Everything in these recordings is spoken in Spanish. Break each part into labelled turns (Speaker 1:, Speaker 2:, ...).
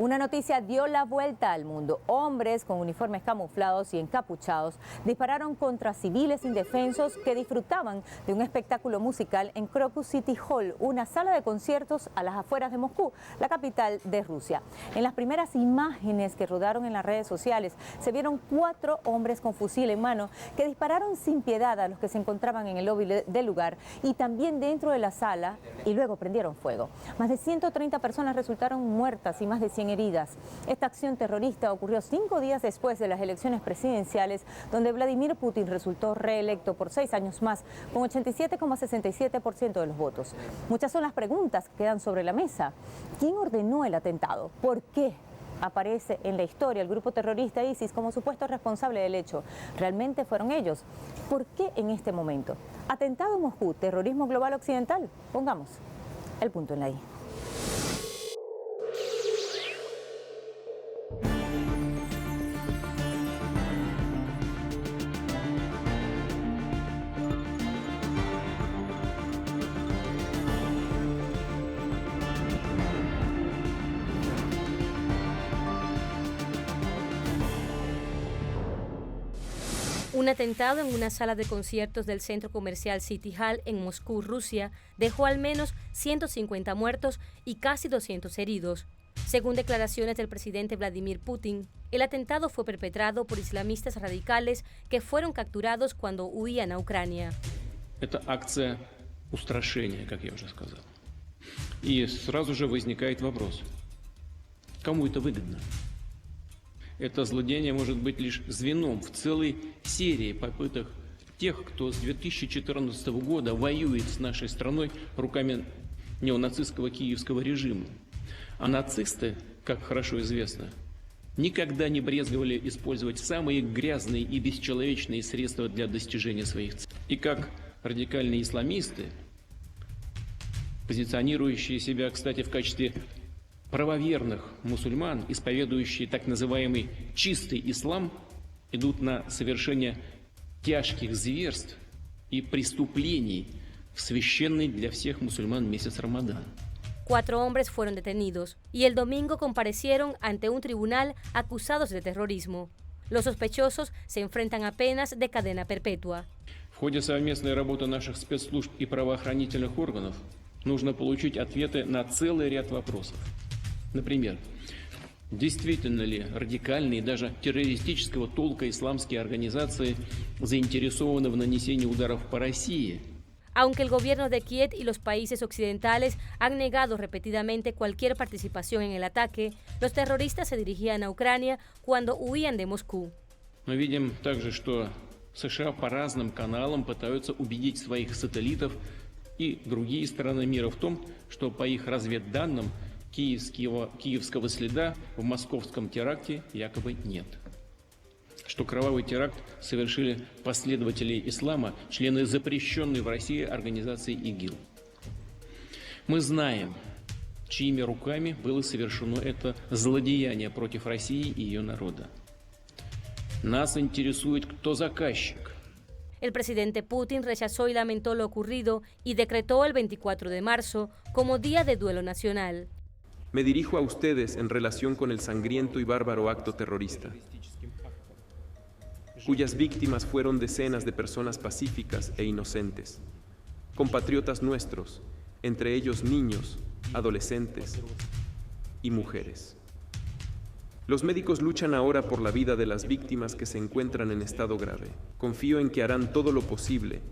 Speaker 1: Una noticia dio la vuelta al mundo. Hombres con uniformes camuflados y encapuchados dispararon contra civiles indefensos que disfrutaban de un espectáculo musical en Crocus City Hall, una sala de conciertos a las afueras de Moscú, la capital de Rusia. En las primeras imágenes que rodaron en las redes sociales se vieron 4 hombres con fusil en mano que dispararon sin piedad a los que se encontraban en el lobby del lugar y también dentro de la sala, y luego prendieron fuego. Más de 130 personas resultaron muertas y más de 100 heridas. Esta acción terrorista ocurrió 5 días después de las elecciones presidenciales, donde Vladimir Putin resultó reelecto por 6 años más, con 87,67% de los votos. Muchas son las preguntas que quedan sobre la mesa. ¿Quién ordenó el atentado? ¿Por qué aparece en la historia el grupo terrorista ISIS como supuesto responsable del hecho? ¿Realmente fueron ellos? ¿Por qué en este momento? ¿Atentado en Moscú, terrorismo global occidental? Pongamos el punto en la I.
Speaker 2: Un atentado en una sala de conciertos del centro comercial City Hall en Moscú, Rusia, dejó al menos 150 muertos y casi 200 heridos. Según declaraciones del presidente Vladimir Putin, el atentado fue perpetrado por islamistas radicales que fueron capturados cuando huían a Ucrania.
Speaker 3: Это акция устрашения, как я уже сказал. И сразу же возникает вопрос, кому это выгодно? Это злодеяние может быть лишь звеном в целой серии попыток тех, кто с 2014 года воюет с нашей страной руками неонацистского киевского режима. А нацисты, как хорошо известно, никогда не брезговали использовать самые грязные и бесчеловечные средства для достижения своих целей. И как радикальные исламисты, позиционирующие себя, кстати, в качестве правоверных мусульман, исповедующие так называемый чистый ислам, идут на совершение тяжких зверств и преступлений в священный для всех мусульман месяц Рамадан.
Speaker 2: 4 hombres fueron detenidos y el domingo comparecieron ante un tribunal acusados de terrorismo. Los sospechosos se enfrentan a penas de cadena perpetua.
Speaker 3: В ходе совместной работы наших спецслужб и правоохранительных органов нужно получить ответы на целый ряд вопросов. Например, действительно ли радикальные, даже террористического толка исламские организации заинтересованы в нанесении ударов по России?
Speaker 2: Aunque el gobierno de Kiev y los países occidentales han negado repetidamente cualquier participación en el ataque, los terroristas se dirigían a Ucrania cuando huían de Moscú.
Speaker 3: Мы видим также, что США по разным каналам пытаются убедить своих сателлитов и другие страны мира в том, что по их разведданным киевского следа в московском теракте якобы нет. Что кровавый теракт совершили последователи ислама, члены запрещенной в России организации ИГИЛ. Мы знаем, чьими руками было совершено это злодеяние против России и ее народа. Нас интересует, кто заказчик.
Speaker 2: El presidente Putin rechazó y lamentó lo ocurrido y decretó el 24 de marzo como Día de Duelo Nacional.
Speaker 4: Me dirijo a ustedes en relación con el sangriento y bárbaro acto terrorista, cuyas víctimas fueron decenas de personas pacíficas e inocentes, compatriotas nuestros, entre ellos niños, adolescentes y mujeres. Los médicos luchan ahora por la vida de las víctimas que se encuentran en estado grave. Confío en que harán todo lo posible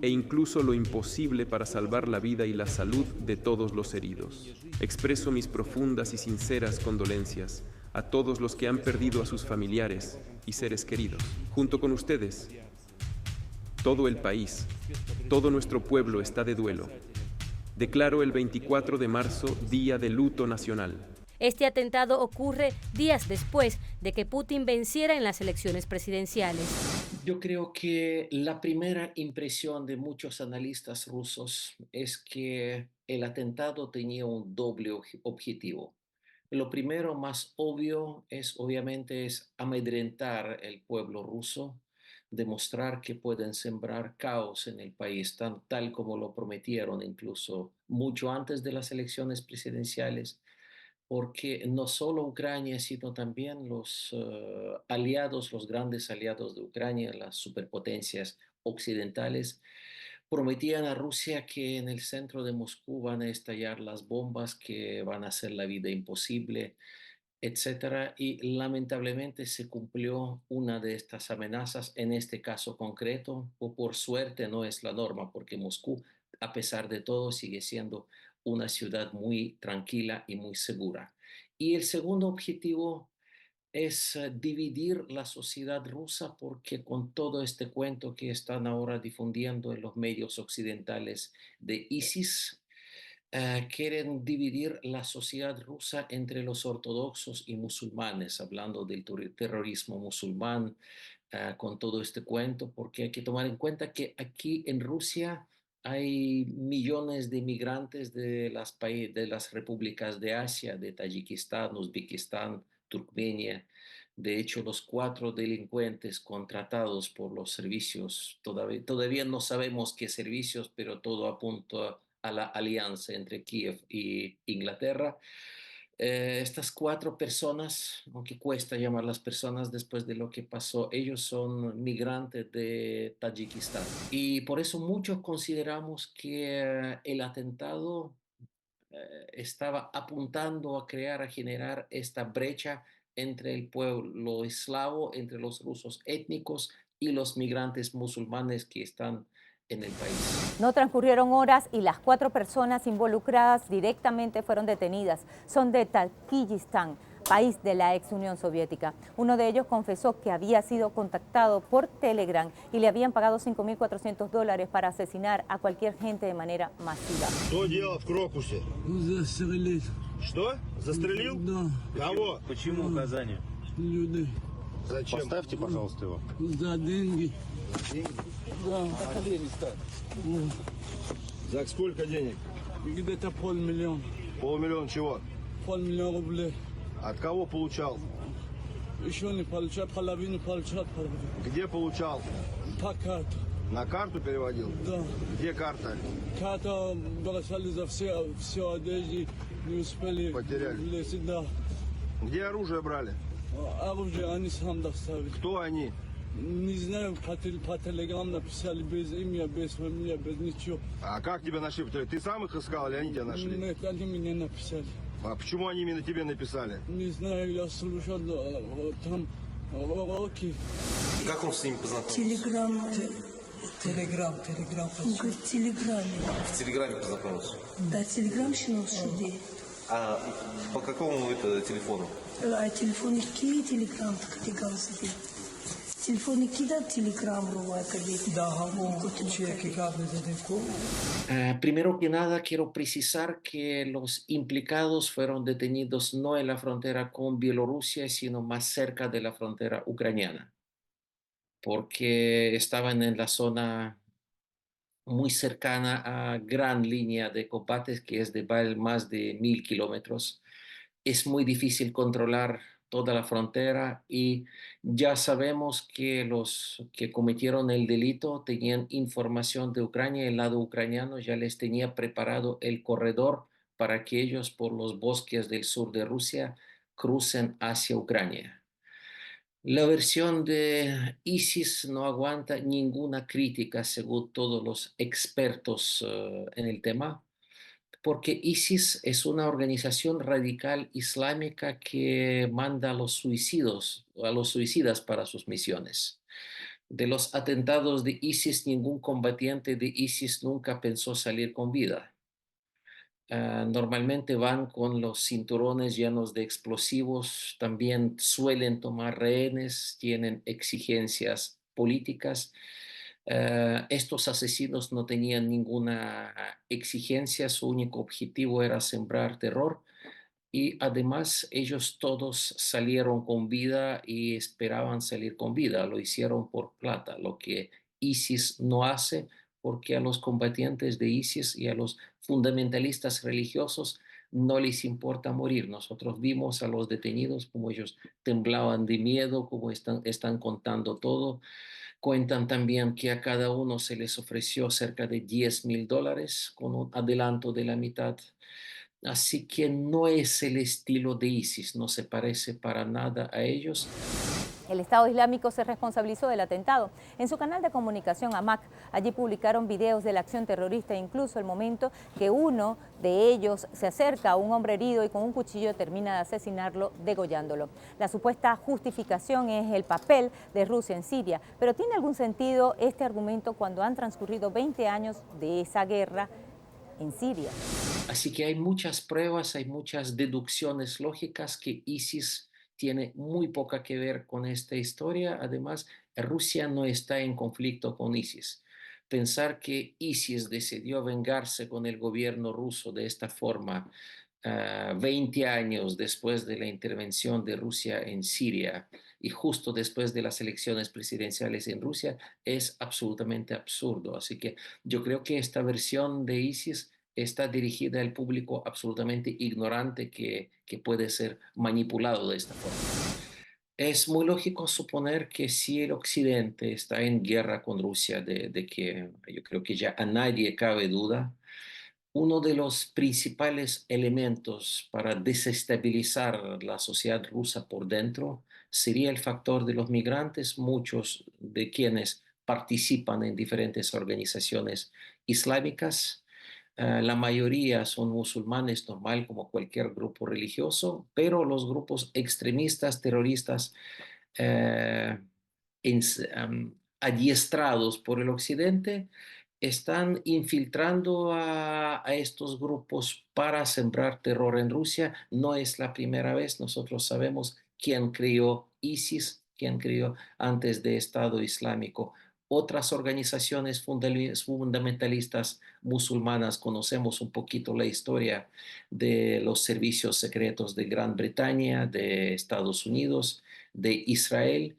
Speaker 4: e incluso lo imposible para salvar la vida y la salud de todos los heridos. Expreso mis profundas y sinceras condolencias a todos los que han perdido a sus familiares y seres queridos. Junto con ustedes, todo el país, todo nuestro pueblo está de duelo. Declaro el 24 de marzo Día de Luto Nacional.
Speaker 2: Este atentado ocurre días después de que Putin venciera en las elecciones presidenciales.
Speaker 5: Yo creo que la primera impresión de muchos analistas rusos es que el atentado tenía un doble objetivo. Lo primero, más obvio, obviamente es amedrentar el pueblo ruso, demostrar que pueden sembrar caos en el país, tal como lo prometieron incluso mucho antes de las elecciones presidenciales. porque no solo Ucrania, sino también los aliados, los grandes aliados de Ucrania, las superpotencias occidentales, prometían a Rusia que en el centro de Moscú van a estallar las bombas que van a hacer la vida imposible, etcétera. Y lamentablemente se cumplió una de estas amenazas en este caso concreto, o por suerte no es la norma, porque Moscú, a pesar de todo, sigue siendo una ciudad muy tranquila y muy segura. Y el segundo objetivo es dividir la sociedad rusa porque con todo este cuento que están ahora difundiendo en los medios occidentales de ISIS, quieren dividir la sociedad rusa entre los ortodoxos y musulmanes, hablando del terrorismo musulmán, con todo este cuento, porque hay que tomar en cuenta que aquí en Rusia hay millones de migrantes de las repúblicas de Asia, de Tayikistán, Uzbekistán, Turkmenia. De hecho, los 4 delincuentes contratados por los servicios, todavía no sabemos qué servicios, pero todo apunta a la alianza entre Kiev y Inglaterra. Estas 4 personas, aunque cuesta llamarlas personas después de lo que pasó, ellos son migrantes de Tayikistán. Y por eso muchos consideramos que el atentado estaba apuntando a crear, a generar esta brecha entre el pueblo eslavo, entre los rusos étnicos y los migrantes musulmanes que están en el país.
Speaker 1: No transcurrieron horas y las 4 personas involucradas directamente fueron detenidas. Son de Tayikistán, país de la ex Unión Soviética. Uno de ellos confesó que había sido contactado por Telegram y le habían pagado $5.400 para asesinar a cualquier gente de manera masiva.
Speaker 6: Что делал в Крокусе?
Speaker 7: Застрелить.
Speaker 6: Что? Застрелил?
Speaker 7: Да.
Speaker 6: Кого?
Speaker 8: Почему указание?
Speaker 7: Люди.
Speaker 6: Зачем?
Speaker 8: Поставьте, пожалуйста, его.
Speaker 7: За деньги. Да.
Speaker 6: За сколько денег?
Speaker 7: Где-то 500 000.
Speaker 6: 500 000 чего?
Speaker 7: 500 000 рублей.
Speaker 6: От кого получал?
Speaker 7: Еще не получал, половину получал.
Speaker 6: Где получал?
Speaker 7: По карту.
Speaker 6: На карту переводил?
Speaker 7: Да.
Speaker 6: Где карта?
Speaker 7: Карта бросали за все одежды, не успели.
Speaker 6: Потеряли.
Speaker 7: Влезть, да.
Speaker 6: Где оружие брали?
Speaker 7: Оружие они сам доставили.
Speaker 6: Кто они?
Speaker 7: Не знаю, по телеграмм написали без имя, без фамилии, без ничего.
Speaker 6: А как тебя нашли? Ты сам их искал или они тебя нашли?
Speaker 7: Нет, они мне написали.
Speaker 6: А почему они именно тебе написали?
Speaker 7: Не знаю, я слушал там уроки.
Speaker 8: Как он с ними познакомился?
Speaker 9: Телеграм.
Speaker 7: Телеграм.
Speaker 9: Он говорит, в Телеграме.
Speaker 8: В Телеграме познакомился.
Speaker 9: Да, Телеграм шинал суде.
Speaker 8: А по какому это телефону?
Speaker 9: А телефон Ки, Телеграм, так ты говоришь. Телефон Ки, да, Телеграм, Руа, Кадет.
Speaker 7: Да, чеки,
Speaker 5: Primero que nada, quiero precisar que los implicados fueron detenidos no en la frontera con Bielorrusia, sino más cerca de la frontera ucraniana, porque estaban en la zona muy cercana a gran línea de combates, que es de más de 1000 kilómetros. Es muy difícil controlar toda la frontera y ya sabemos que los que cometieron el delito tenían información de Ucrania. El lado ucraniano ya les tenía preparado el corredor para que ellos por los bosques del sur de Rusia crucen hacia Ucrania. La versión de ISIS no aguanta ninguna crítica según todos los expertos en el tema, porque ISIS es una organización radical islámica que manda a los suicidas para sus misiones. De los atentados de ISIS, ningún combatiente de ISIS nunca pensó salir con vida. Normalmente van con los cinturones llenos de explosivos, también suelen tomar rehenes, tienen exigencias políticas. Estos asesinos no tenían ninguna exigencia, su único objetivo era sembrar terror y además ellos todos salieron con vida y esperaban salir con vida, lo hicieron por plata, lo que ISIS no hace, porque a los combatientes de ISIS y a los fundamentalistas religiosos no les importa morir. Nosotros vimos a los detenidos como ellos temblaban de miedo, como están contando todo. Cuentan también que a cada uno se les ofreció cerca de $10,000 con un adelanto de la mitad. Así que no es el estilo de ISIS, no se parece para nada a ellos.
Speaker 1: El Estado Islámico se responsabilizó del atentado. En su canal de comunicación AMAC, allí publicaron videos de la acción terrorista e incluso el momento que uno de ellos se acerca a un hombre herido y con un cuchillo termina de asesinarlo, degollándolo. La supuesta justificación es el papel de Rusia en Siria, pero ¿tiene algún sentido este argumento cuando han transcurrido 20 años de esa guerra en Siria?
Speaker 5: Así que hay muchas pruebas, hay muchas deducciones lógicas que ISIS tiene muy poca que ver con esta historia. Además, Rusia no está en conflicto con ISIS. Pensar que ISIS decidió vengarse con el gobierno ruso de esta forma 20 años después de la intervención de Rusia en Siria y justo después de las elecciones presidenciales en Rusia es absolutamente absurdo. Así que yo creo que esta versión de ISIS está dirigida al público absolutamente ignorante que puede ser manipulado de esta forma. Es muy lógico suponer que si el Occidente está en guerra con Rusia, de que yo creo que ya a nadie cabe duda, uno de los principales elementos para desestabilizar la sociedad rusa por dentro sería el factor de los migrantes, muchos de quienes participan en diferentes organizaciones islámicas. La mayoría son musulmanes, normal como cualquier grupo religioso, pero los grupos extremistas, terroristas, eh, adiestrados por el Occidente, están infiltrando a estos grupos para sembrar terror en Rusia. No es la primera vez, nosotros sabemos quién creó ISIS, quién creó antes de Estado Islámico. Otras organizaciones fundamentalistas musulmanas, conocemos un poquito la historia de los servicios secretos de Gran Bretaña, de Estados Unidos, de Israel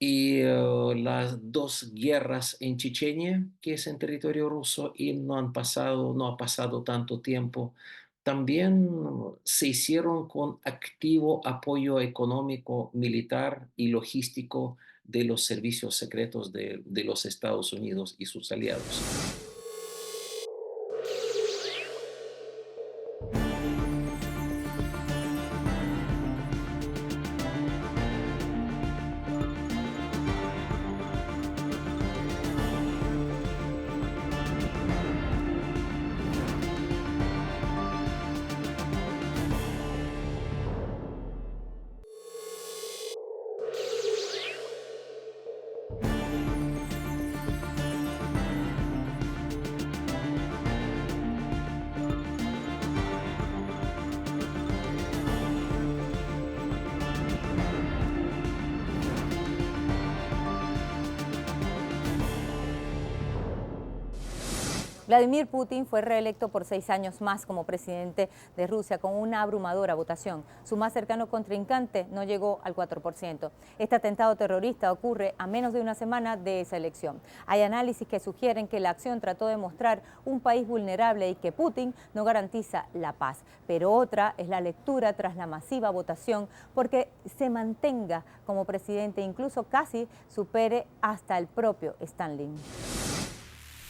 Speaker 5: y las dos guerras en Chechenia, que es en territorio ruso y no ha pasado tanto tiempo. También se hicieron con activo apoyo económico, militar y logístico de los servicios secretos de los Estados Unidos y sus aliados.
Speaker 1: Vladimir Putin fue reelecto por 6 años más como presidente de Rusia con una abrumadora votación. Su más cercano contrincante no llegó al 4%. Este atentado terrorista ocurre a menos de una semana de esa elección. Hay análisis que sugieren que la acción trató de mostrar un país vulnerable y que Putin no garantiza la paz. Pero otra es la lectura tras la masiva votación porque se mantenga como presidente e incluso casi supere hasta el propio Stalin.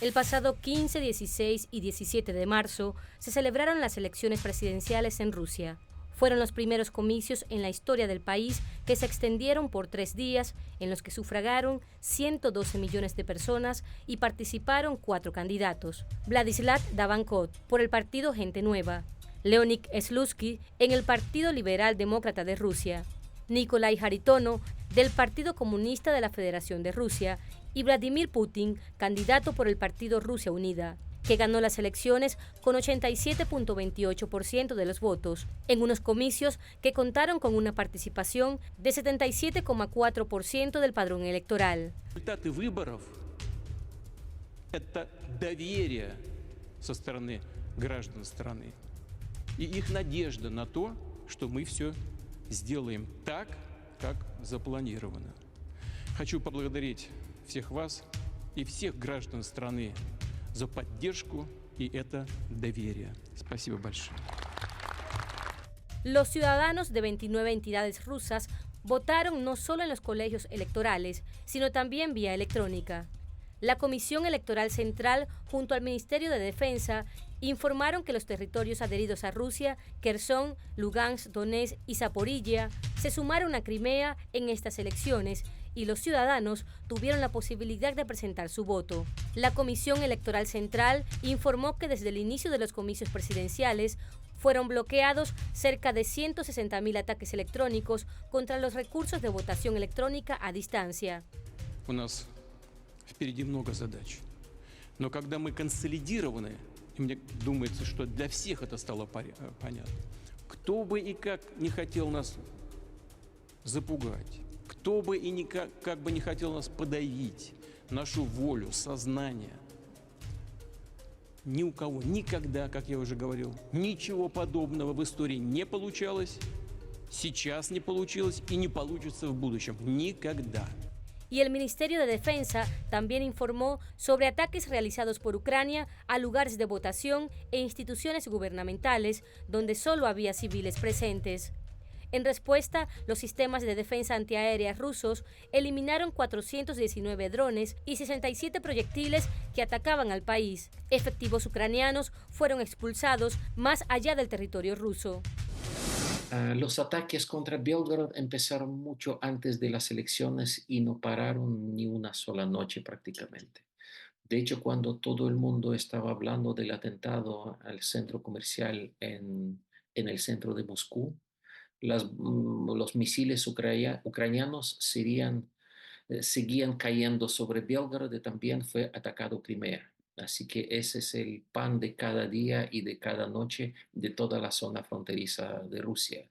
Speaker 2: El pasado 15, 16 y 17 de marzo se celebraron las elecciones presidenciales en Rusia. Fueron los primeros comicios en la historia del país que se extendieron por 3 días, en los que sufragaron 112 millones de personas y participaron 4 candidatos. Vladislav Davankov, por el partido Gente Nueva; Leonid Slutsky, en el Partido Liberal Demócrata de Rusia; Nikolai Haritonov, del Partido Comunista de la Federación de Rusia; y Vladimir Putin, candidato por el partido Rusia Unida, que ganó las elecciones con 87.28% de los votos, en unos comicios que contaron con una participación de 77.4% del padrón electoral.
Speaker 3: Результаты выборов – это доверие со стороны граждан страны и их надежда на то, что мы все сделаем так, как запланировано. Хочу поблагодарить всех вас и всех граждан страны за поддержку y это доверие. Спасибо большое.
Speaker 2: Los ciudadanos de 29 entidades rusas votaron no solo en los colegios electorales, sino también vía electrónica. La Comisión Electoral Central, junto al Ministerio de Defensa, informaron que los territorios adheridos a Rusia, Kherson, Lugansk, Donetsk y Zaporilla, se sumaron a Crimea en estas elecciones y los ciudadanos tuvieron la posibilidad de presentar su voto. La Comisión Electoral Central informó que desde el inicio de los comicios presidenciales fueron bloqueados cerca de 160.000 ataques electrónicos contra los recursos de votación electrónica a distancia.
Speaker 3: У нас впереди много задач. Но когда мы консолидированы, и мне думается, что для всех это стало понятно, кто бы и как не хотел нас запугать, кто бы и как бы не хотел нас подавить, нашу волю, сознание, ни у кого никогда, как я уже говорил, ничего подобного в истории не получалось, сейчас не получилось и не получится в будущем. Никогда.
Speaker 2: Y el Ministerio de Defensa también informó sobre ataques realizados por Ucrania a lugares de votación e instituciones gubernamentales donde solo había civiles presentes. En respuesta, los sistemas de defensa antiaérea rusos eliminaron 419 drones y 67 proyectiles que atacaban al país. Efectivos ucranianos fueron expulsados más allá del territorio ruso.
Speaker 5: Los ataques contra Belgorod empezaron mucho antes de las elecciones y no pararon ni una sola noche prácticamente. De hecho, cuando todo el mundo estaba hablando del atentado al centro comercial en el centro de Moscú, los misiles ucranianos seguían cayendo sobre Belgorod y también fue atacado Crimea. Así que ese es el pan de cada día y de cada noche de toda la zona fronteriza de Rusia.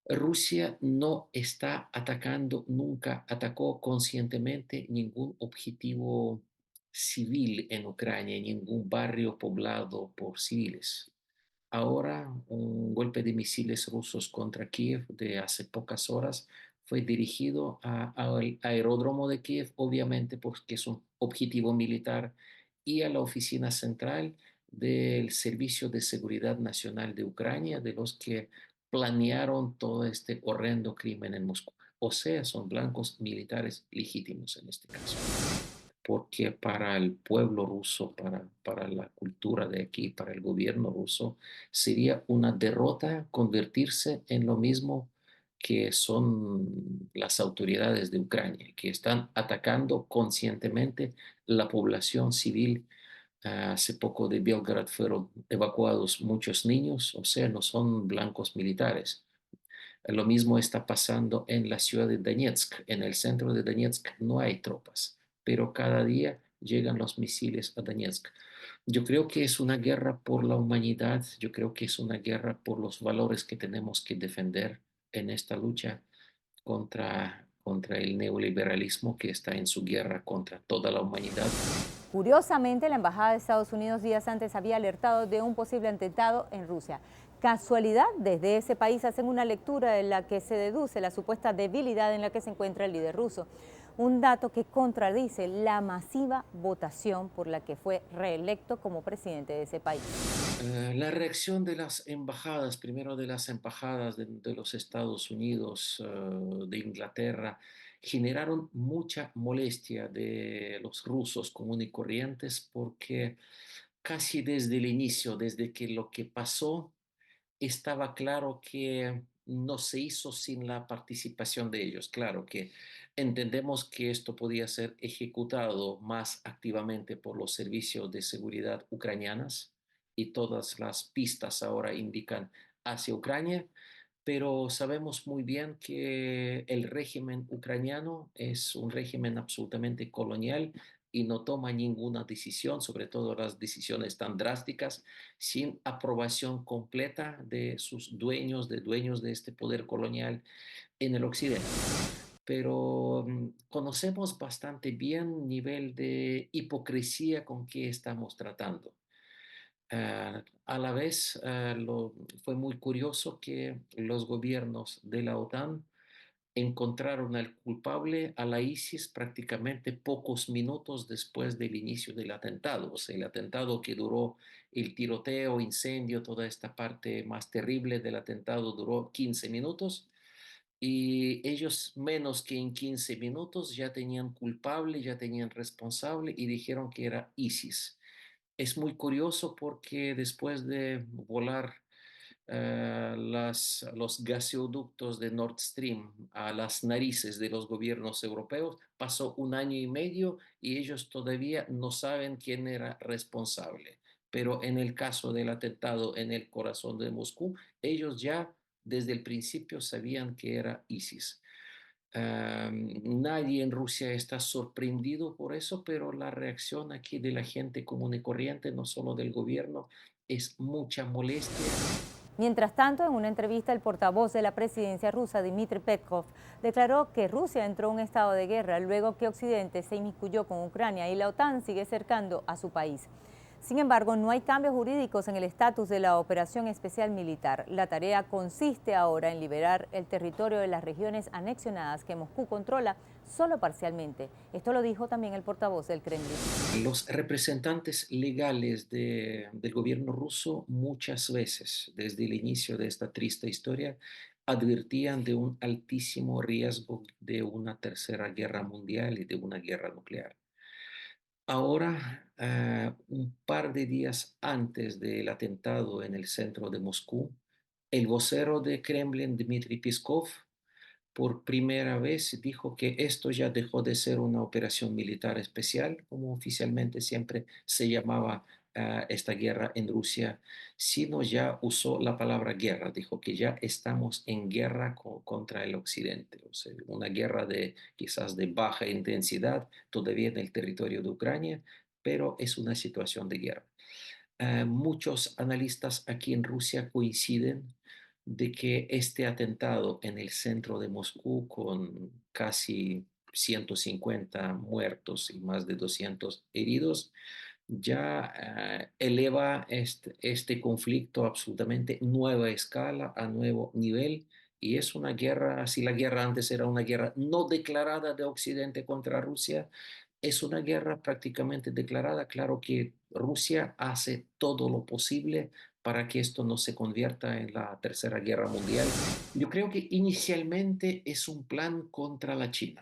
Speaker 5: Rusia no está atacando, nunca atacó conscientemente ningún objetivo civil en Ucrania, ningún barrio poblado por civiles. Ahora, un golpe de misiles rusos contra Kiev de hace pocas horas fue dirigido al aeródromo de Kiev, obviamente porque es un objetivo militar, y a la oficina central del Servicio de Seguridad Nacional de Ucrania, de los que planearon todo este horrendo crimen en Moscú. O sea, son blancos militares legítimos en este caso. Porque para el pueblo ruso, para la cultura de aquí, para el gobierno ruso, sería una derrota convertirse en lo mismo que son las autoridades de Ucrania, que están atacando conscientemente la población civil. Hace poco de Belgrado fueron evacuados muchos niños, o sea, no son blancos militares. Lo mismo está pasando en la ciudad de Donetsk. En el centro de Donetsk no hay tropas, pero cada día llegan los misiles a Donetsk. Yo creo que es una guerra por la humanidad, yo creo que es una guerra por los valores que tenemos que defender en esta lucha contra el neoliberalismo que está en su guerra contra toda la humanidad.
Speaker 1: Curiosamente, la Embajada de Estados Unidos días antes había alertado de un posible atentado en Rusia. Casualidad, desde ese país hacen una lectura en la que se deduce la supuesta debilidad en la que se encuentra el líder ruso. Un dato que contradice la masiva votación por la que fue reelecto como presidente de ese país.
Speaker 5: La reacción de las embajadas, primero de las embajadas de los Estados Unidos, de Inglaterra, generaron mucha molestia de los rusos comunes y corrientes porque casi desde el inicio, desde que lo que pasó, estaba claro que no se hizo sin la participación de ellos. Claro que entendemos que esto podía ser ejecutado más activamente por los servicios de seguridad ucranianas y todas las pistas ahora indican hacia Ucrania, pero sabemos muy bien que el régimen ucraniano es un régimen absolutamente colonial y no toma ninguna decisión, sobre todo las decisiones tan drásticas, sin aprobación completa de sus dueños de este poder colonial en el occidente. Pero conocemos bastante bien el nivel de hipocresía con que estamos tratando. A la vez, fue muy curioso que los gobiernos de la OTAN encontraron al culpable, a la ISIS, prácticamente pocos minutos después del inicio del atentado. O sea, el atentado que duró, el tiroteo, incendio, toda esta parte más terrible del atentado duró 15 minutos. y ellos menos que en 15 minutos ya tenían culpable, ya tenían responsable y dijeron que era ISIS. Es muy curioso porque después de volar los gaseoductos de Nord Stream a las narices de los gobiernos europeos, pasó un año y medio y ellos todavía no saben quién era responsable. Pero en el caso del atentado en el corazón de Moscú, ellos ya desde el principio sabían que era ISIS. Nadie en Rusia está sorprendido por eso, pero la reacción aquí de la gente común y corriente, no solo del gobierno, es mucha molestia.
Speaker 1: Mientras tanto, en una entrevista, el portavoz de la presidencia rusa, Dmitry Peskov, declaró que Rusia entró en un estado de guerra luego que Occidente se inmiscuyó con Ucrania y la OTAN sigue cercando a su país. Sin embargo, no hay cambios jurídicos en el estatus de la operación especial militar. La tarea consiste ahora en liberar el territorio de las regiones anexionadas que Moscú controla solo parcialmente. Esto lo dijo también el portavoz del Kremlin.
Speaker 5: Los representantes legales del gobierno ruso muchas veces, desde el inicio de esta triste historia, advertían de un altísimo riesgo de una tercera guerra mundial y de una guerra nuclear. Ahora, un par de días antes del atentado en el centro de Moscú, el vocero de Kremlin, Dmitry Peskov, por primera vez dijo que esto ya dejó de ser una operación militar especial, como oficialmente siempre se llamaba esta guerra en Rusia, sino ya usó la palabra guerra, dijo que ya estamos en guerra contra el Occidente, o sea, una guerra de quizás de baja intensidad todavía en el territorio de Ucrania, pero es una situación de guerra. Muchos analistas aquí en Rusia coinciden de que este atentado en el centro de Moscú, con casi 150 muertos y más de 200 heridos, ya eleva este conflicto a absolutamente nueva escala, a nuevo nivel, y es una guerra, si la guerra antes era una guerra no declarada de Occidente contra Rusia, es una guerra prácticamente declarada. Claro que Rusia hace todo lo posible para que esto no se convierta en la Tercera Guerra Mundial. Yo creo que inicialmente es un plan contra la China.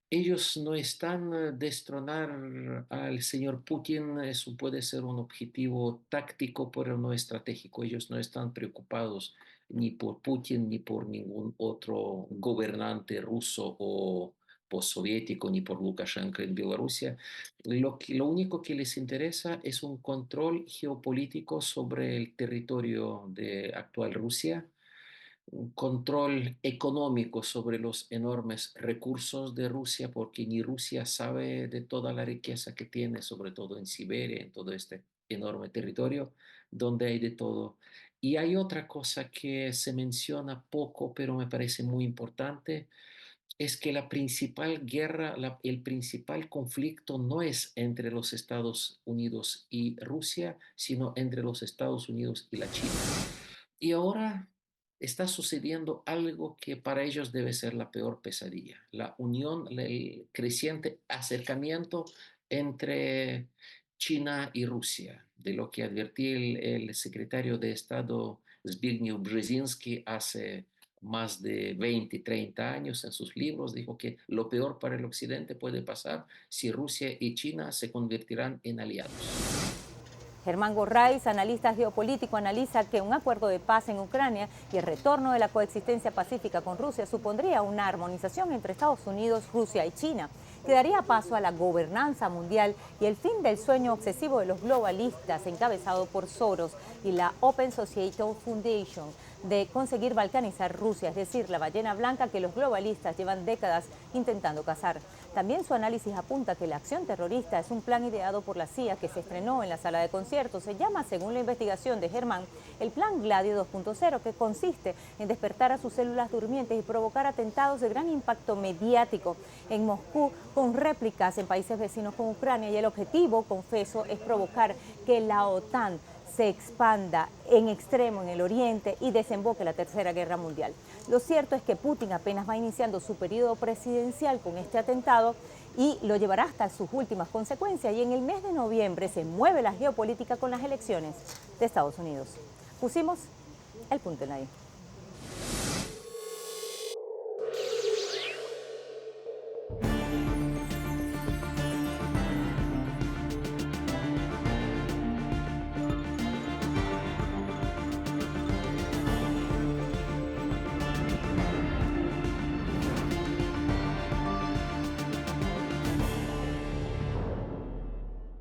Speaker 5: Ellos no están destronar al señor Putin, eso puede ser un objetivo táctico, pero no estratégico. Ellos no están preocupados ni por Putin ni por ningún otro gobernante ruso o postsoviético, ni por Lukashenko en Bielorrusia. Lo único que les interesa es un control geopolítico sobre el territorio de actual Rusia, un control económico sobre los enormes recursos de Rusia, porque ni Rusia sabe de toda la riqueza que tiene, sobre todo en Siberia, en todo este enorme territorio, donde hay de todo. Y hay otra cosa que se menciona poco, pero me parece muy importante, es que la principal guerra, el principal conflicto no es entre los Estados Unidos y Rusia, sino entre los Estados Unidos y la China. Y ahora está sucediendo algo que para ellos debe ser la peor pesadilla, la unión, el creciente acercamiento entre China y Rusia, de lo que advertí el secretario de Estado Zbigniew Brzezinski hace más de 20, 30 años en sus libros, dijo que lo peor para el Occidente puede pasar si Rusia y China se convertirán en aliados.
Speaker 1: Germán Gorraiz, analista geopolítico, analiza que un acuerdo de paz en Ucrania y el retorno de la coexistencia pacífica con Rusia supondría una armonización entre Estados Unidos, Rusia y China, que daría paso a la gobernanza mundial y el fin del sueño obsesivo de los globalistas encabezado por Soros y la Open Societal Foundation de conseguir balcanizar Rusia, es decir, la ballena blanca que los globalistas llevan décadas intentando cazar. También su análisis apunta que la acción terrorista es un plan ideado por la CIA que se estrenó en la sala de conciertos. Se llama, según la investigación de Germán, el Plan Gladio 2.0, que consiste en despertar a sus células durmientes y provocar atentados de gran impacto mediático en Moscú con réplicas en países vecinos con Ucrania. Y el objetivo, confeso, es provocar que la OTAN se expanda en extremo en el oriente y desemboque la Tercera Guerra Mundial. Lo cierto es que Putin apenas va iniciando su periodo presidencial con este atentado y lo llevará hasta sus últimas consecuencias. Y en el mes de noviembre se mueve la geopolítica con las elecciones de Estados Unidos. Pusimos el punto en la I.